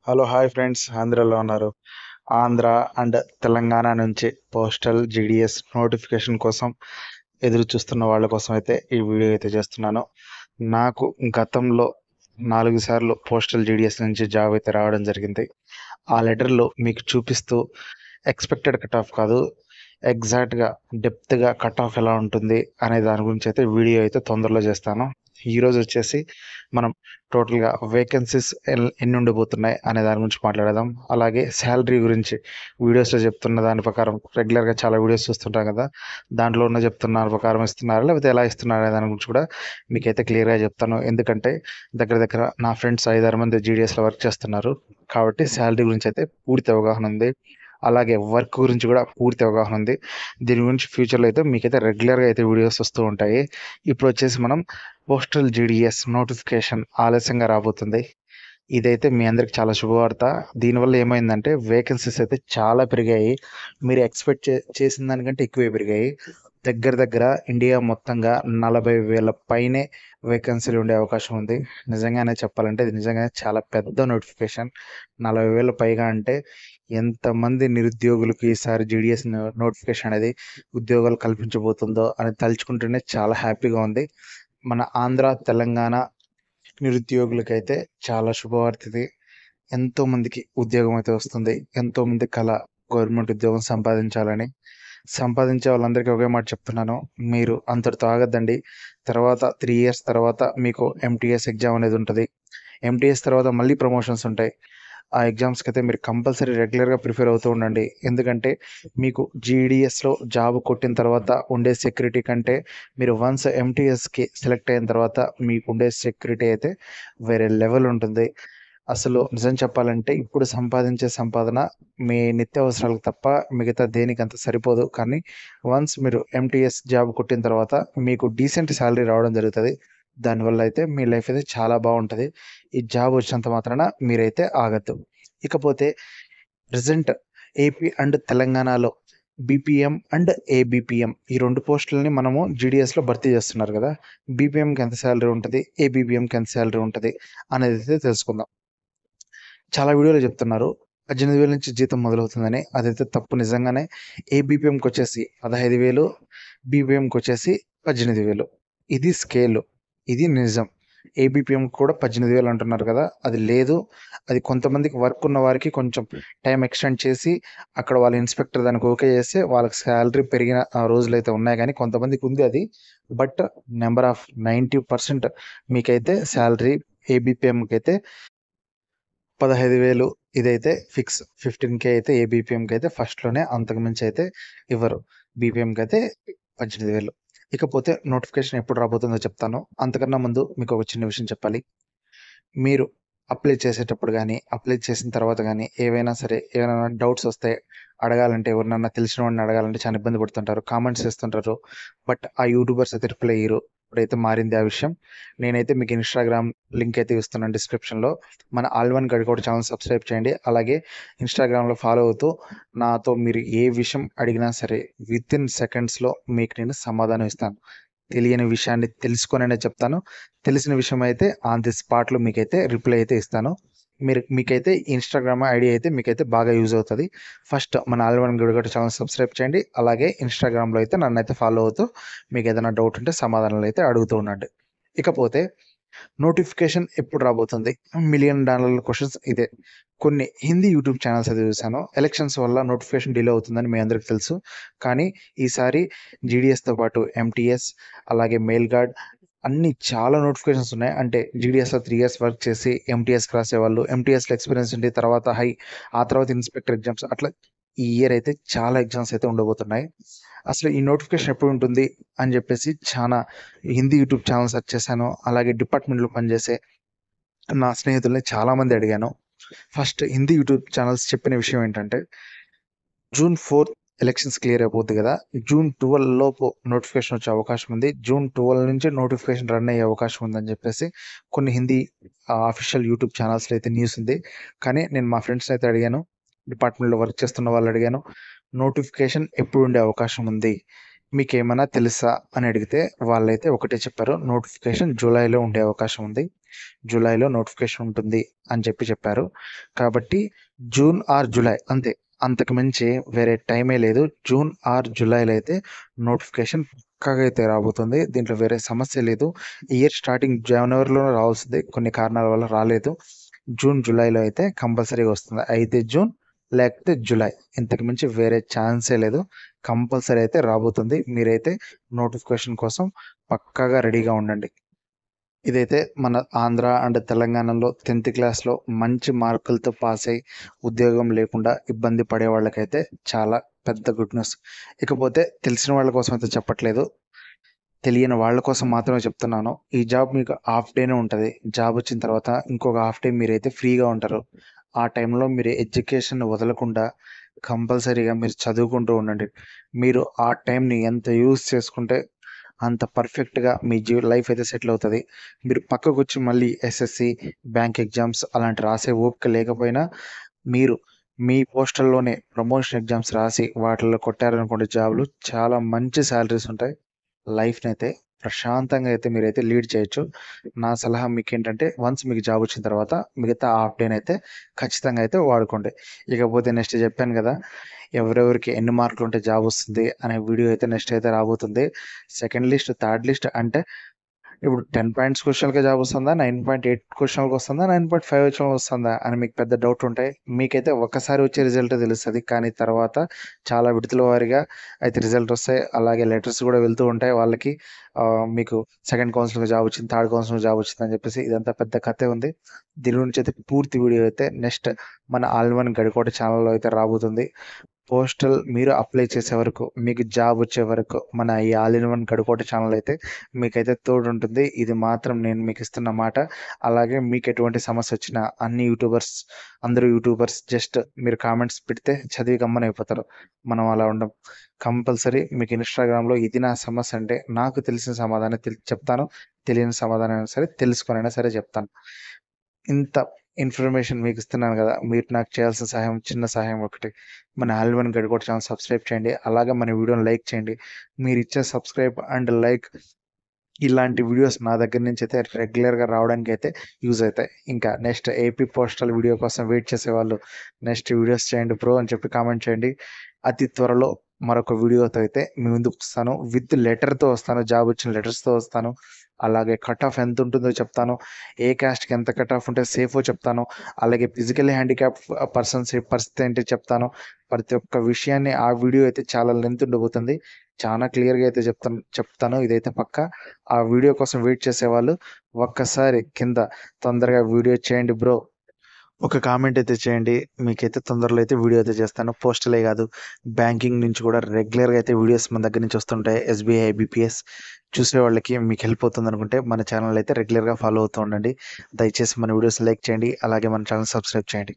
Hello hi friends, ఆంధ్రాలో ఉన్నారు. Andhra and Telangana నుంచి పోస్టల్ జీడిఎస్ నోటిఫికేషన్ కోసం ఎదురు చూస్తున్న వాళ్ళ కోసం అయితే ఈ వీడియో అయితే చేస్తున్నాను. నాకు గతంలో 4 సార్లు పోస్టల్ జీడిఎస్ నుంచి జాబ్ అయితే రావడం జరిగింది. ఆ లెటర్లో మీకు చూపిస్తూ ఎక్స్పెక్టెడ్ కట్ ఆఫ్ కాదు, ఎగ్జాక్ట్గా డెప్త్గా కట్ ఆఫ్ ఎలా ఉంటుంది అనే దాని గురించి అయితే వీడియో అయితే తొందరలో చేస్తాను. ఈరోజు వచ్చేసి మనం టోటల్గా వేకెన్సీస్ ఎన్ని ఉండబోతున్నాయి అనే దాని గురించి మాట్లాడదాం. అలాగే శాలరీ గురించి వీడియోస్లో చెప్తున్న దాని ప్రకారం రెగ్యులర్గా చాలా వీడియోస్ చూస్తుంటాం కదా, దాంట్లో ఉన్న చెప్తున్న దాని ప్రకారం ఇస్తున్నారా లేకపోతే ఎలా ఇస్తున్నారా అనే దాని గురించి కూడా మీకైతే క్లియర్గా చెప్తాను. ఎందుకంటే దగ్గర దగ్గర నా ఫ్రెండ్స్ 5-6 మంది జీడిఎస్లో వర్క్ చేస్తున్నారు కాబట్టి శాలరీ గురించి అయితే పూర్తి అవగాహన ఉంది. అలాగే వర్క్ గురించి కూడా పూర్తి అవగాహన ఉంది. దీని గురించి ఫ్యూచర్లో అయితే మీకైతే రెగ్యులర్గా అయితే వీడియోస్ వస్తూ ఉంటాయి. ఇప్పుడు వచ్చేసి మనం పోస్టల్ జీడిఎస్ నోటిఫికేషన్ ఆలస్యంగా రాబోతుంది. ఇదైతే మీ అందరికి చాలా శుభవార్త. దీనివల్ల ఏమైందంటే వేకెన్సీస్ అయితే చాలా పెరిగాయి. మీరు ఎక్స్పెక్ట్ చేసిన దానికంటే ఎక్కువే పెరిగాయి. దగ్గర దగ్గర ఇండియా మొత్తంగా 40,000 పైనే వేకెన్సీలు ఉండే అవకాశం ఉంది. నిజంగానే చెప్పాలంటే ఇది నిజంగానే చాలా పెద్ద నోటిఫికేషన్. 40,000 పైగా అంటే ఎంతమంది నిరుద్యోగులకు ఈసారి జీడిఎస్ నోటిఫికేషన్ అనేది ఉద్యోగాలు కల్పించబోతుందో అని తలుచుకుంటూనే చాలా హ్యాపీగా ఉంది. మన ఆంధ్ర తెలంగాణ నిరుద్యోగులకైతే చాలా శుభవార్త ఇది. ఎంతోమందికి ఉద్యోగం అయితే వస్తుంది. ఎంతోమంది కళ గవర్నమెంట్ ఉద్యోగం సంపాదించాలని. సంపాదించే వాళ్ళందరికీ ఒకే మాట చెప్తున్నాను, మీరు అంతటితో ఆగద్దండి. తర్వాత 3 ఇయర్స్ తర్వాత మీకు ఎంటీఎస్ ఎగ్జామ్ అనేది ఉంటుంది. ఎంటీఎస్ తర్వాత మళ్ళీ ప్రమోషన్స్ ఉంటాయి. ఆ ఎగ్జామ్స్కి అయితే మీరు కంపల్సరీ రెగ్యులర్గా ప్రిపేర్ అవుతూ ఉండండి. ఎందుకంటే మీకు జీడిఎస్లో జాబ్ కొట్టిన తర్వాత ఉండే సెక్యూరిటీ కంటే మీరు వన్స్ ఎంటీఎస్కి సెలెక్ట్ అయిన తర్వాత మీకు ఉండే సెక్యూరిటీ అయితే వేరే లెవెల్ ఉంటుంది. అసలు నిజం చెప్పాలంటే ఇప్పుడు సంపాదించే సంపాదన మీ నిత్యావసరాలకు తప్ప మిగతా దేనికి అంత సరిపోదు. కానీ వన్స్ మీరు ఎంటీఎస్ జాబ్ కొట్టిన తర్వాత మీకు డీసెంట్ శాలరీ రావడం జరుగుతుంది. దానివల్ల అయితే మీ లైఫ్ అయితే చాలా బాగుంటుంది. ఈ జాబ్ వచ్చినంత మాత్రాన మీరైతే ఆగద్దు. ఇకపోతే ప్రజెంట్ ఏపీ అండ్ తెలంగాణలో బీపీఎం అండ్ ఏబిపిఎం ఈ 2 పోస్టులని మనము జీడిఎస్లో భర్తీ చేస్తున్నారు కదా. బీపీఎంకి ఎంత శాలరీ ఉంటుంది, ఏబిపిఎంకి ఎంత శాలరీ ఉంటుంది అనేది అయితే తెలుసుకుందాం. చాలా వీడియోలో చెప్తున్నారు 18,000 నుంచి జీతం మొదలవుతుందని. అదైతే తప్పు. నిజంగానే ఏబిపిఎంకి వచ్చేసి 15,000, బీపీఎంకి వచ్చేసి 18,000. ఇది స్కేల్, ఇది నిజం. ఏబిపిఎం కూడా 18,000 అంటున్నారు కదా, అది లేదు. అది కొంతమందికి వర్క్ ఉన్న వారికి కొంచెం టైం ఎక్స్టెండ్ చేసి అక్కడ వాళ్ళ ఇన్స్పెక్టర్ దానికి ఓకే చేస్తే వాళ్ళకి శాలరీ పెరిగిన రోజులు అయితే ఉన్నాయి. కానీ కొంతమందికి ఉంది అది. బట్ నెంబర్ ఆఫ్ 90% మీకైతే శాలరీ ఏబిపిఎంకి అయితే 15,000 ఇదైతే ఫిక్స్. 15K అయితే ఏబిపిఎంకి అయితే ఫస్ట్లోనే, అంతకుమించి అయితే ఇవ్వరు. బీపీఎంకి అయితే 18,000. ఇకపోతే నోటిఫికేషన్ ఎప్పుడు రాబోతుందో చెప్తాను. అంతకన్నా ముందు మీకు ఒక చిన్న విషయం చెప్పాలి. మీరు అప్లై చేసేటప్పుడు కానీ అప్లై చేసిన తర్వాత కానీ ఏవైనా సరే ఏమైనా డౌట్స్ వస్తే అడగాలంటే, ఎవరినన్నా తెలిసిన వాడిని అడగాలంటే చాలా ఇబ్బంది పడుతుంటారు, కామెంట్స్ చేస్తుంటారు. బట్ ఆ యూట్యూబర్స్ అయితే రిప్లై ఇయ్యరు. ఇప్పుడైతే మారింది ఆ విషయం. నేనైతే మీకు ఇన్స్టాగ్రామ్ లింక్ అయితే ఇస్తున్నాను డిస్క్రిప్షన్లో. మన ఆల్1 గడికోట ఛానల్ సబ్స్క్రైబ్ చేయండి. అలాగే ఇన్స్టాగ్రామ్లో ఫాలో అవుతూ నాతో మీరు ఏ విషయం అడిగినా సరే వితిన్ సెకండ్స్లో మీకు నేను సమాధానం ఇస్తాను. తెలియని విషయాన్ని తెలుసుకొననే చెప్తాను. తెలిసిన విషయం అయితే ఆన్ ది స్పాట్లో మీకైతే రిప్లై అయితే ఇస్తాను. మీకైతే ఇన్స్టాగ్రామ్ ఐడి అయితే మీకైతే బాగా యూజ్ అవుతుంది. ఫస్ట్ మన ఆల్1 గడికోట ఛానల్ సబ్స్క్రైబ్ చేయండి. అలాగే ఇన్స్టాగ్రామ్లో అయితే నన్నైతే ఫాలో అవుతూ మీకు ఏదైనా డౌట్ ఉంటే సమాధానాలు అయితే అడుగుతూ ఉండండి. ఇకపోతే నోటిఫికేషన్ ఎప్పుడు రాబోతుంది, $1,000,000 క్వశ్చన్స్ ఇదే. కొన్ని హిందీ యూట్యూబ్ ఛానల్స్ అయితే చూశాను. ఎలక్షన్స్ వల్ల నోటిఫికేషన్ డిలే అవుతుందని మీ అందరికీ తెలుసు. కానీ ఈసారి జీడిఎస్తో పాటు ఎంటీఎస్, అలాగే మెయిల్ గార్డ్ అన్ని చాలా నోటిఫికేషన్స్ ఉన్నాయి. అంటే జీడిఎస్లో 3 ఇయర్స్ వర్క్ చేసి ఎంటీఎస్కి రాసేవాళ్ళు, ఎంటీఎస్లో ఎక్స్పీరియన్స్ ఉండి తర్వాత ఆ తర్వాత ఇన్స్పెక్టర్ ఎగ్జామ్స్, అట్లా ఈ ఇయర్ అయితే చాలా ఎగ్జామ్స్ అయితే ఉండబోతున్నాయి. అసలు ఈ నోటిఫికేషన్ ఎప్పుడు ఉంటుంది అని చెప్పేసి చాలా హిందీ యూట్యూబ్ ఛానల్ సెర్చ్ చేశాను. అలాగే డిపార్ట్మెంట్లో పనిచేసే నా స్నేహితుల్ని చాలామంది అడిగాను. ఫస్ట్ హిందీ యూట్యూబ్ ఛానల్స్ చెప్పిన విషయం ఏంటంటే, జూన్ 4 ఎలక్షన్స్ క్లియర్ అయిపోద్ది కదా, జూన్ 12 లోపు నోటిఫికేషన్ వచ్చే అవకాశం ఉంది. జూన్ 12 నుంచి నోటిఫికేషన్ రన్ అయ్యే అవకాశం ఉందని చెప్పేసి కొన్ని హిందీ అఫీషియల్ యూట్యూబ్ ఛానల్స్లో అయితే న్యూస్ ఉంది. కానీ నేను మా ఫ్రెండ్స్ని అయితే అడిగాను, డిపార్ట్మెంట్లో వర్క్ చేస్తున్న వాళ్ళు అడిగాను, నోటిఫికేషన్ ఎప్పుడు ఉండే అవకాశం ఉంది, మీకేమన్నా తెలుసా అని అడిగితే వాళ్ళైతే ఒకటే చెప్పారు, నోటిఫికేషన్ జూలైలో ఉండే అవకాశం ఉంది, జూలైలో నోటిఫికేషన్ ఉంటుంది అని చెప్పారు. కాబట్టి జూన్ ఆర్ జూలై అంతే, అంతకు మించి వేరే టైమే లేదు. జూన్ ఆర్ జూలైలో అయితే నోటిఫికేషన్ పక్కాగా అయితే రాబోతుంది. దీంట్లో వేరే సమస్య లేదు. ఇయర్ స్టార్టింగ్ జనవరిలో రావాల్సింది, కొన్ని కారణాల వల్ల రాలేదు. జూన్ జూలైలో అయితే కంపల్సరీగా వస్తుంది. అయితే జూన్ లేకపోతే జూలై, ఇంతకు మించి వేరే ఛాన్సే లేదు. కంపల్సరీ అయితే రాబోతుంది. మీరైతే నోటిఫికేషన్ కోసం పక్కాగా రెడీగా ఉండండి. ఇదైతే మన ఆంధ్ర అండ్ తెలంగాణలో 10th క్లాస్లో మంచి మార్కులతో పాస్ అయ్యి ఉద్యోగం లేకుండా ఇబ్బంది పడే వాళ్ళకైతే చాలా పెద్ద గుడ్ న్యూస్. ఇకపోతే తెలిసిన వాళ్ళ కోసం అయితే చెప్పట్లేదు, తెలియని వాళ్ళ కోసం మాత్రమే చెప్తున్నాను. ఈ జాబ్ మీకు హాఫ్ డేనే ఉంటుంది. జాబ్ వచ్చిన తర్వాత ఇంకొక హాఫ్ డే మీరైతే ఫ్రీగా ఉంటారు. ఆ టైంలో మీరు ఎడ్యుకేషన్ వదలకుండా కంపల్సరీగా మీరు చదువుకుంటూ ఉండండి. మీరు ఆ టైంని ఎంత యూజ్ చేసుకుంటే అంత పర్ఫెక్ట్గా మీ లైఫ్ అయితే సెటిల్ అవుతుంది. మీరు పక్కకు వచ్చి మళ్ళీ ఎస్ఎస్సి, బ్యాంక్ ఎగ్జామ్స్ అలాంటి రాసే ఓపిక లేకపోయినా మీరు మీ పోస్టల్లోనే ప్రమోషన్ ఎగ్జామ్స్ రాసి వాటిల్లో కొట్టారనుకోండి జాబ్లు, చాలా మంచి శాలరీస్ ఉంటాయి. లైఫ్ని అయితే ప్రశాంతంగా అయితే మీరైతే లీడ్ చేయొచ్చు. నా సలహా మీకేంటంటే, వన్స్ మీకు జాబ్ వచ్చిన తర్వాత మిగతా హాఫ్ డేని అయితే ఖచ్చితంగా అయితే వాడుకోండి. ఇకపోతే నెక్స్ట్ చెప్పాను కదా, ఎవరెవరికి ఎన్ని మార్కులు ఉంటే జాబ్ వస్తుంది అనే వీడియో అయితే నెక్స్ట్ అయితే రాబోతుంది. సెకండ్ లిస్ట్, థర్డ్ లిస్ట్ అంటే ఇప్పుడు 10 పాయింట్స్ క్వశ్చన్‌లకే జాబ్ వస్తుందా? 9.8 క్వశ్చన్‌లకి వస్తుందా? 9.5 క్వశ్చన్‌లకి వస్తుందా? అని మీకు పెద్ద డౌట్ ఉంటాయి. మీకైతే ఒక్కసారి వచ్చే రిజల్టే తెలుస్తది. కానీ తర్వాత చాలా విడతల వారీగా అయితే రిజల్ట్ వస్తాయి. అలాగే లెటర్స్ కూడా వెళ్తూ ఉంటాయి వాళ్ళకి. మీకు సెకండ్ కౌన్సిలింగ్‌లో జాబ్ వచ్చింది, థర్డ్ కౌన్సిలింగ్‌లో జాబ్ వచ్చిందని చెప్పేసి ఇదంతా పెద్ద కథే ఉంది. దీని గురించి అయితే పూర్తి వీడియో అయితే నెక్స్ట్ మన ఆల్ ఇన్ వన్ గడికోట ఛానల్‌లో అయితే రాబోతుంది. పోస్టల్ మీరు అప్లై చేసే వరకు, మీకు జాబ్ వచ్చే వరకు మన ఈ all in one Gadikota channel అయితే మీకైతే తోడుంటుంది. ఇది మాత్రం నేను మీకు ఇస్తున్న మాట. అలాగే మీకు ఎటువంటి సమస్య వచ్చినా అందరూ యూట్యూబర్స్ జస్ట్ మీరు కామెంట్స్ పెడితే చదివి గమ్మనైపోతారు. మనం అలా ఉండం. కంపల్సరీ మీకు ఇన్‌స్టాగ్రామ్‌లో ఇది నా సమస్య అంటే నాకు తెలిసిన సమాధానం చెప్తాను. తెలియని సమాధానం అయినా సరే తెలుసుకొనైనా సరే చెప్తాను. ఇంత ఇన్ఫర్మేషన్ మీకు ఇస్తున్నాను కదా, మీరు నాకు చేయాల్సిన సహాయం, చిన్న సహాయం ఒకటి, మన all in one Gadikota channel subscribe చేయండి. అలాగే మన వీడియోని లైక్ చేయండి. మీరు ఇచ్చే సబ్స్క్రైబ్ అండ్ లైక్ ఇలాంటి వీడియోస్ నా దగ్గర నుంచి అయితే రెగ్యులర్గా రావడానికి అయితే యూజ్ అవుతాయి. ఇంకా నెక్స్ట్ ఏపీ పోస్టల్ వీడియో కోసం వెయిట్ చేసేవాళ్ళు నెక్స్ట్ వీడియోస్ చేయండి బ్రో అని చెప్పి కామెంట్ చేయండి. అతి త్వరలో మరొక వీడియోతో అయితే మీ ముందుకు వస్తాను. విత్ లెటర్తో వస్తాను, జాబ్ వచ్చిన లెటర్స్తో వస్తాను. అలాగే కట్ ఆఫ్ ఎంత ఉంటుందో చెప్తాను, ఏ క్యాస్ట్కి ఎంత కట్ ఆఫ్ ఉంటే సేఫో చెప్తాను, అలాగే ఫిజికల్లీ హ్యాండిక్యాప్ పర్సన్స్ పరిస్థితి ఏంటి చెప్తాను. ప్రతి ఒక్క విషయాన్ని ఆ వీడియో అయితే చాలా లెంత్ ఉండబోతుంది. చాలా క్లియర్గా అయితే చెప్తాను, ఇదైతే పక్కా. ఆ వీడియో కోసం వెయిట్ చేసేవాళ్ళు ఒక్కసారి కింద తొందరగా వీడియో చేయండి బ్రో, ఒక కామెంట్ అయితే చేయండి. మీకైతే తొందరలో అయితే వీడియో అయితే చేస్తాను. పోస్టలే కాదు, బ్యాంకింగ్ నుంచి కూడా రెగ్యులర్గా అయితే వీడియోస్ మన దగ్గర నుంచి వస్తుంటాయి. ఎస్బీఐ, ఐబీపీఎస్ చూసే వాళ్ళకి మీకు హెల్ప్ అవుతుంది అనుకుంటే మన ఛానల్ అయితే రెగ్యులర్గా ఫాలో అవుతూ ఉండండి. దయచేసి మన వీడియోస్ లైక్ చేయండి, అలాగే మన ఛానల్ సబ్స్క్రైబ్ చేయండి.